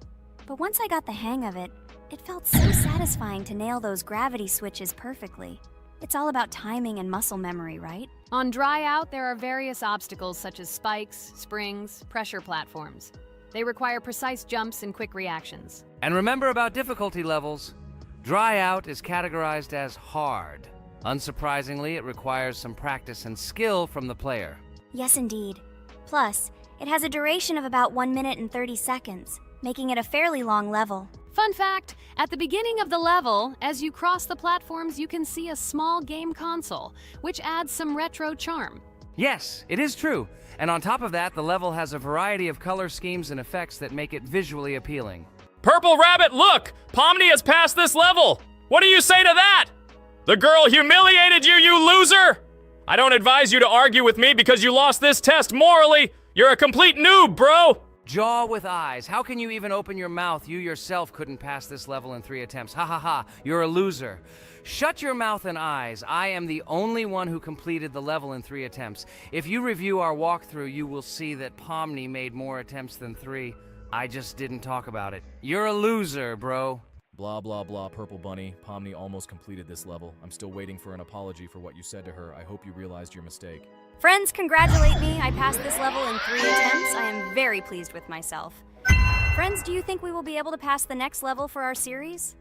But once I got the hang of it, it felt so satisfying to nail those gravity switches perfectly. It's all about timing and muscle memory, right? On Dry Out, there are various obstacles such as spikes, springs, pressure platforms. They require precise jumps and quick reactions. And remember about difficulty levels. Dry Out is categorized as hard. Unsurprisingly, it requires some practice and skill from the player. Yes, indeed. Plus, it has a duration of about 1 minute and 30 seconds, making it a fairly long level. Fun fact, at the beginning of the level, as you cross the platforms, you can see a small game console, which adds some retro charm. Yes, it is true. And on top of that, the level has a variety of color schemes and effects that make it visually appealing. Purple Rabbit, look! Pomni has passed this level! What do you say to that? The girl humiliated you, you loser! I don't advise you to argue with me because you lost this test morally. You're a complete noob, bro! Jaw with eyes. How can you even open your mouth? You yourself couldn't pass this level in 3 attempts. Ha ha ha. You're a loser. Shut your mouth and eyes. I am the only one who completed the level in 3 attempts. If you review our walkthrough, you will see that Pomni made more attempts than 3. I just didn't talk about it. You're a loser, bro. Blah, blah, blah, Purple Bunny. Pomni almost completed this level. I'm still waiting for an apology for what you said to her. I hope you realized your mistake. Friends, congratulate me. I passed this level in 3 attempts. I am very pleased with myself. Friends, do you think we will be able to pass the next level for our series?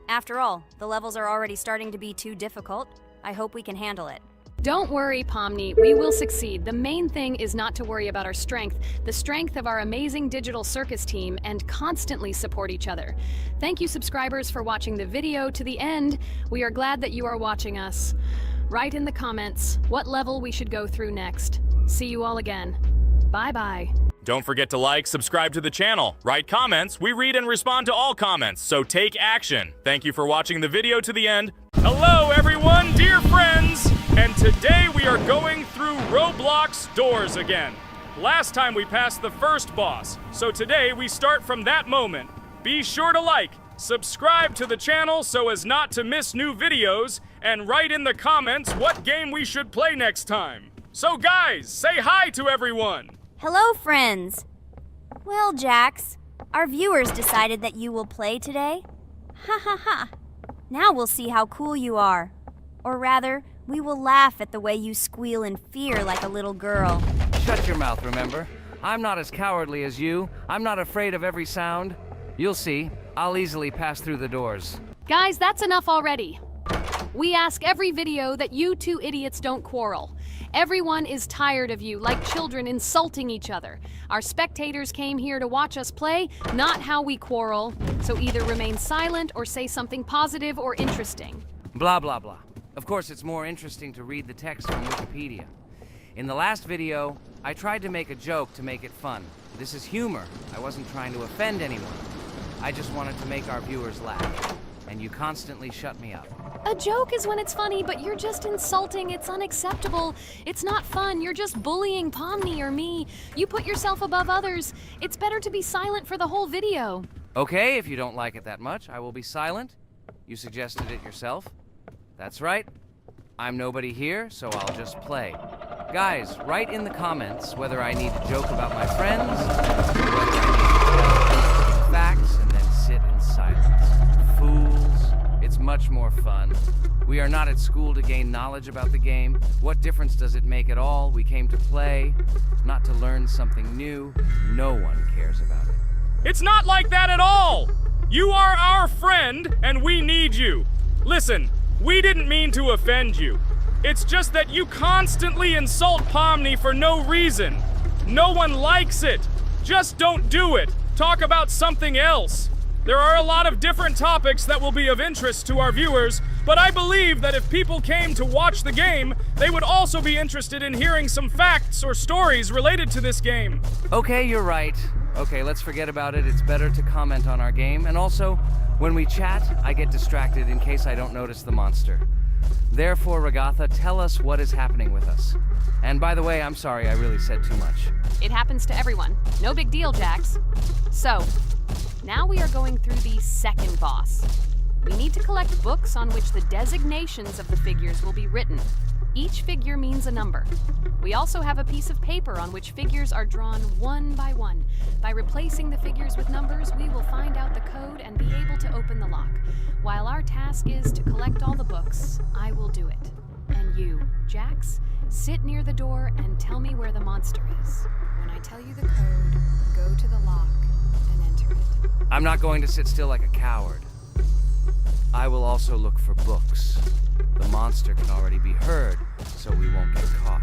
After all, the levels are already starting to be too difficult. I hope we can handle it. Don't worry, Pomni. We will succeed. The main thing is not to worry about our strength, the strength of our amazing digital circus team, and constantly support each other. Thank you, subscribers, for watching the video to the end. We are glad that you are watching us. Write in the comments what level we should go through next. See you all again. Bye-bye. Don't forget to like, subscribe to the channel, write comments. We read and respond to all comments, so take action. Thank you for watching the video to the end. Hello, everyone, dear friends! And today we are going through Roblox doors again. Last time we passed the first boss, so today we start from that moment. Be sure to like, Subscribe to the channel so as not to miss new videos, and write in the comments what game we should play next time. So guys, say hi to everyone! Hello, friends. Well, Jax, our viewers decided that you will play today. Ha ha ha. Now we'll see how cool you are. Or rather, we will laugh at the way you squeal in fear like a little girl. Shut your mouth, remember? I'm not as cowardly as you. I'm not afraid of every sound. You'll see. I'll easily pass through the doors. Guys, that's enough already. We ask every video that you two idiots don't quarrel. Everyone is tired of you, like children insulting each other. Our spectators came here to watch us play, not how we quarrel. So either remain silent or say something positive or interesting. Blah, blah, blah. Of course, it's more interesting to read the text from Wikipedia. In the last video, I tried to make a joke to make it fun. This is humor. I wasn't trying to offend anyone. I just wanted to make our viewers laugh. And you constantly shut me up. A joke is when it's funny, but you're just insulting. It's unacceptable. It's not fun. You're just bullying Pomni or me. You put yourself above others. It's better to be silent for the whole video. Okay, if you don't like it that much, I will be silent. You suggested it yourself. That's right. I'm nobody here, so I'll just play. Guys, write in the comments whether I need to joke about my friends, or whether I need to tell facts and then sit in silence. Fools. It's much more fun. We are not at school to gain knowledge about the game. What difference does it make at all? We came to play, not to learn something new. No one cares about it. It's not like that at all! You are our friend, and we need you. Listen, we didn't mean to offend you. It's just that you constantly insult Pomni for no reason. No one likes it. Just don't do it. Talk about something else. There are a lot of different topics that will be of interest to our viewers, but I believe that if people came to watch the game, they would also be interested in hearing some facts or stories related to this game. Okay, you're right. Okay, let's forget about it. It's better to comment on our game. And also, when we chat, I get distracted in case I don't notice the monster. Therefore, Ragatha, tell us what is happening with us. And by the way, I'm sorry I really said too much. It happens to everyone. No big deal, Jax. So, now we are going through the second boss. We need to collect books on which the designations of the figures will be written. Each figure means a number. We also have a piece of paper on which figures are drawn one by one. By replacing the figures with numbers, we will find out the code and be able to open the lock. While our task is to collect all the books, I will do it. And you, Jax, sit near the door and tell me where the monster is. When I tell you the code, go to the lock and enter it. I'm not going to sit still like a coward. I will also look for books. The monster can already be heard, so we won't get caught.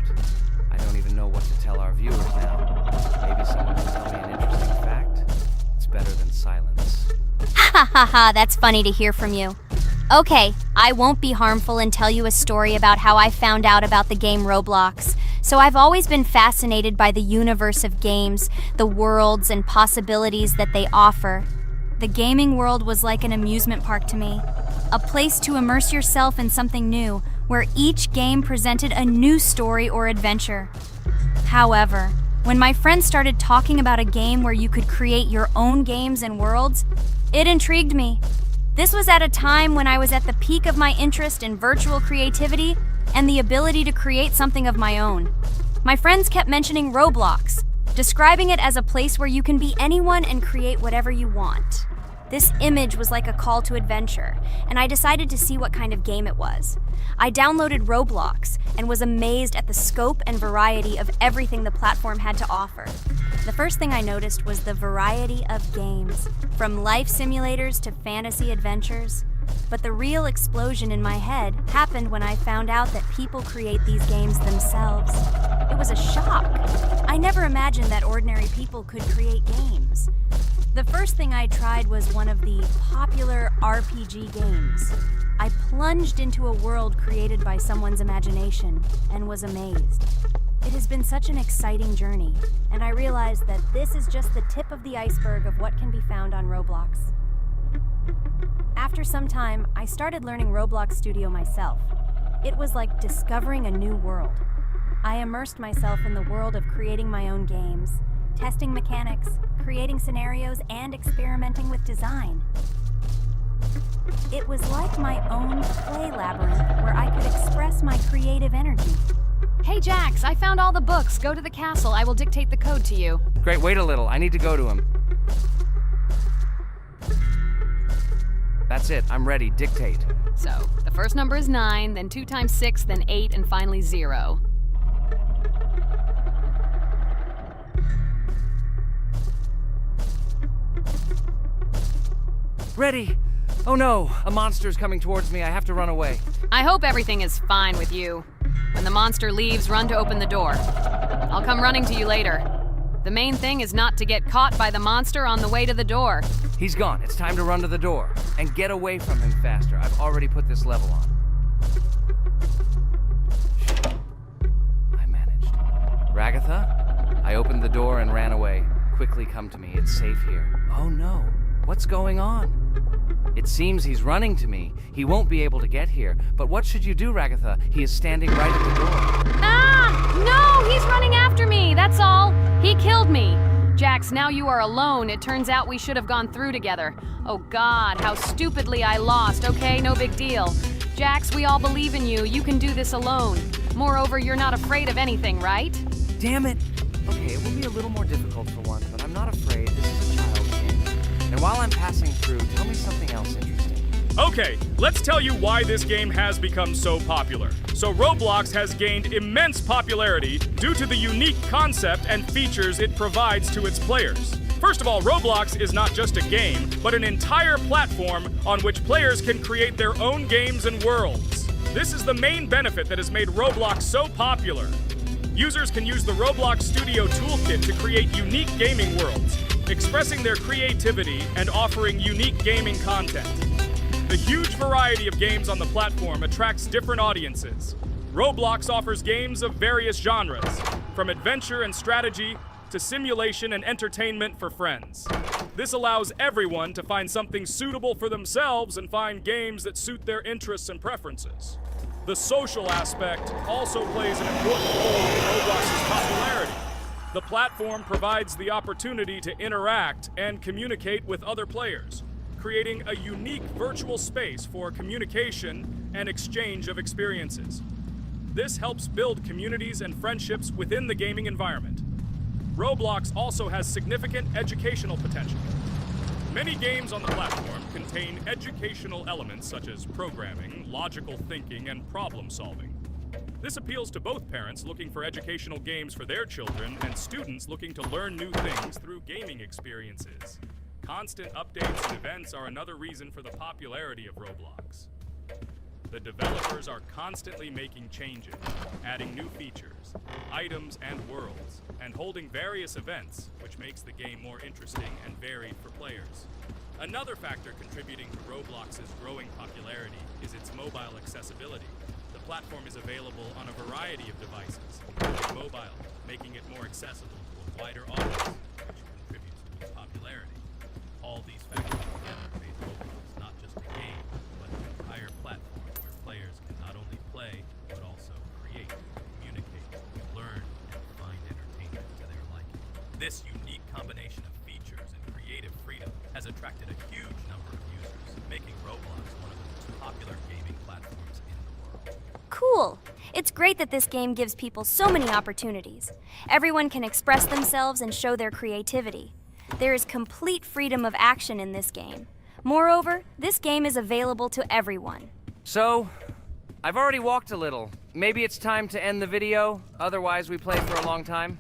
I don't even know what to tell our viewers now. Maybe someone can tell me an interesting fact? It's better than silence. Ha ha ha, that's funny to hear from you. Okay, I won't be harmful and tell you a story about how I found out about the game Roblox. So I've always been fascinated by the universe of games, the worlds and possibilities that they offer. The gaming world was like an amusement park to me. A place to immerse yourself in something new, where each game presented a new story or adventure. However, when my friends started talking about a game where you could create your own games and worlds, it intrigued me. This was at a time when I was at the peak of my interest in virtual creativity and the ability to create something of my own. My friends kept mentioning Roblox, describing it as a place where you can be anyone and create whatever you want. This image was like a call to adventure, and I decided to see what kind of game it was. I downloaded Roblox and was amazed at the scope and variety of everything the platform had to offer. The first thing I noticed was the variety of games, from life simulators to fantasy adventures. But the real explosion in my head happened when I found out that people create these games themselves. It was a shock. I never imagined that ordinary people could create games. The first thing I tried was one of the popular RPG games. I plunged into a world created by someone's imagination and was amazed. It has been such an exciting journey, and I realized that this is just the tip of the iceberg of what can be found on Roblox. After some time, I started learning Roblox Studio myself. It was like discovering a new world. I immersed myself in the world of creating my own games, testing mechanics, creating scenarios, and experimenting with design. It was like my own play labyrinth where I could express my creative energy. Hey, Jax, I found all the books. Go to the castle. I will dictate the code to you. Great, wait a little. I need to go to him. That's it. I'm ready. Dictate. So, the first number is 9, then 2 times 6, then 8, and finally 0. Ready. Oh no, a monster's coming towards me. I have to run away. I hope everything is fine with you. When the monster leaves, run to open the door. I'll come running to you later. The main thing is not to get caught by the monster on the way to the door. He's gone. It's time to run to the door. And get away from him faster. I've already put this level on. I managed. Ragatha? I opened the door and ran away. Quickly come to me. It's safe here. Oh no. What's going on? It seems he's running to me. He won't be able to get here. But what should you do, Ragatha? He is standing right at the door. Ah! No! He's running after me! That's all! He killed me! Jax, now you are alone. It turns out we should have gone through together. Oh God, how stupidly I lost. Okay, no big deal. Jax, we all believe in you. You can do this alone. Moreover, you're not afraid of anything, right? Damn it! Okay, it will be a little more difficult for once, but I'm not afraid. This is a child's game. And while I'm passing through, tell me something else interesting. Okay, let's tell you why this game has become so popular. So Roblox has gained immense popularity due to the unique concept and features it provides to its players. First of all, Roblox is not just a game, but an entire platform on which players can create their own games and worlds. This is the main benefit that has made Roblox so popular. Users can use the Roblox Studio Toolkit to create unique gaming worlds, expressing their creativity and offering unique gaming content. The huge variety of games on the platform attracts different audiences. Roblox offers games of various genres, from adventure and strategy to simulation and entertainment for friends. This allows everyone to find something suitable for themselves and find games that suit their interests and preferences. The social aspect also plays an important role in Roblox's popularity. The platform provides the opportunity to interact and communicate with other players, creating a unique virtual space for communication and exchange of experiences. This helps build communities and friendships within the gaming environment. Roblox also has significant educational potential. Many games on the platform contain educational elements such as programming, logical thinking, and problem solving. This appeals to both parents looking for educational games for their children and students looking to learn new things through gaming experiences. Constant updates and events are another reason for the popularity of Roblox. The developers are constantly making changes, adding new features, items, and worlds, and holding various events, which makes the game more interesting and varied for players. Another factor contributing to Roblox's growing popularity is its mobile accessibility. The platform is available on a variety of devices, including mobile, making it more accessible to a wider audience, which contributes to its popularity. All these factors together made Roblox not just a game, but an entire platform where players can not only play, but also create, communicate, learn, and find entertainment to their liking. This unique combination of features and creative freedom has attracted a huge number of users, making Roblox one of the most popular gaming platforms in the world. Cool! It's great that this game gives people so many opportunities. Everyone can express themselves and show their creativity. There is complete freedom of action in this game. Moreover, this game is available to everyone. So, I've already walked a little. Maybe it's time to end the video, otherwise we play for a long time.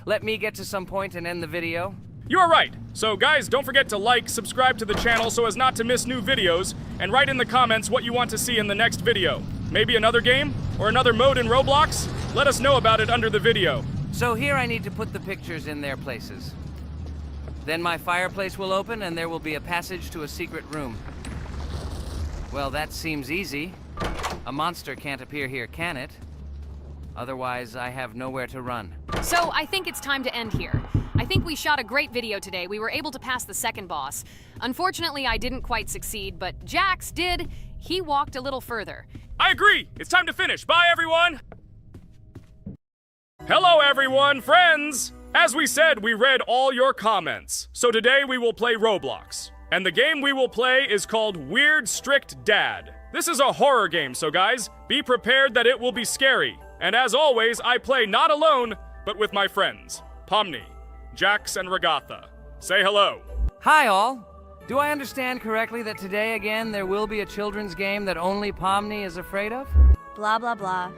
Let me get to some point and end the video. You are right. So guys, don't forget to like, subscribe to the channel so as not to miss new videos, and write in the comments what you want to see in the next video. Maybe another game? Or another mode in Roblox? Let us know about it under the video. So here I need to put the pictures in their places. Then my fireplace will open and there will be a passage to a secret room. Well, that seems easy. A monster can't appear here, can it? Otherwise, I have nowhere to run. So I think it's time to end here. I think we shot a great video today. We were able to pass the second boss. Unfortunately, I didn't quite succeed, but Jax did. He walked a little further. I agree! It's time to finish. Bye, everyone! Hello, everyone, friends! As we said, we read all your comments. So today we will play Roblox. And the game we will play is called Weird Strict Dad. This is a horror game, so guys, be prepared that it will be scary. And as always, I play not alone, but with my friends, Pomni, Jax, and Regatha. Say hello. Hi, all. Do I understand correctly that today again there will be a children's game that only Pomni is afraid of? Blah, blah, blah.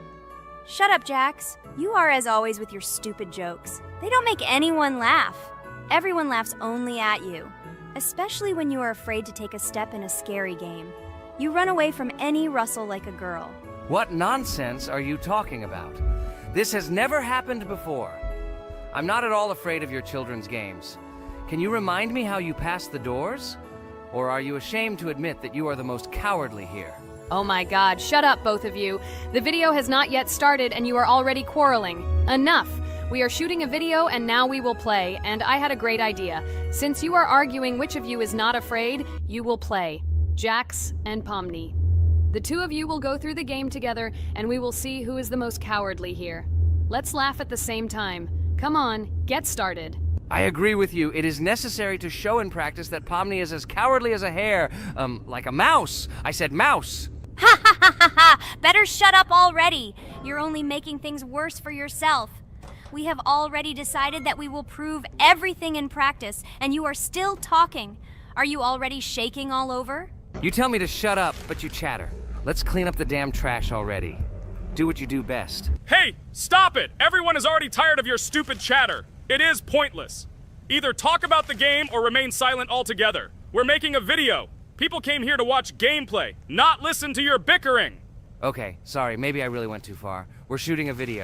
Shut up, Jax. You are as always with your stupid jokes. They don't make anyone laugh. Everyone laughs only at you, especially when you are afraid to take a step in a scary game. You run away from any rustle like a girl. What nonsense are you talking about? This has never happened before. I'm not at all afraid of your children's games. Can you remind me how you passed the doors? Or are you ashamed to admit that you are the most cowardly here? Oh my god, shut up, both of you. The video has not yet started and you are already quarreling. Enough! We are shooting a video and now we will play, and I had a great idea. Since you are arguing which of you is not afraid, you will play. Jax and Pomni. The two of you will go through the game together and we will see who is the most cowardly here. Let's laugh at the same time. Come on, get started. I agree with you. It is necessary to show in practice that Pomni is as cowardly as a hare. Like a mouse. I said mouse. Ha ha ha ha ha! Better shut up already. You're only making things worse for yourself. We have already decided that we will prove everything in practice, and you are still talking. Are you already shaking all over? You tell me to shut up, but you chatter. Let's clean up the damn trash already. Do what you do best. Hey, stop it! Everyone is already tired of your stupid chatter. It is pointless. Either talk about the game or remain silent altogether. We're making a video. People came here to watch gameplay, not listen to your bickering. Okay, sorry, maybe I really went too far. We're shooting a video.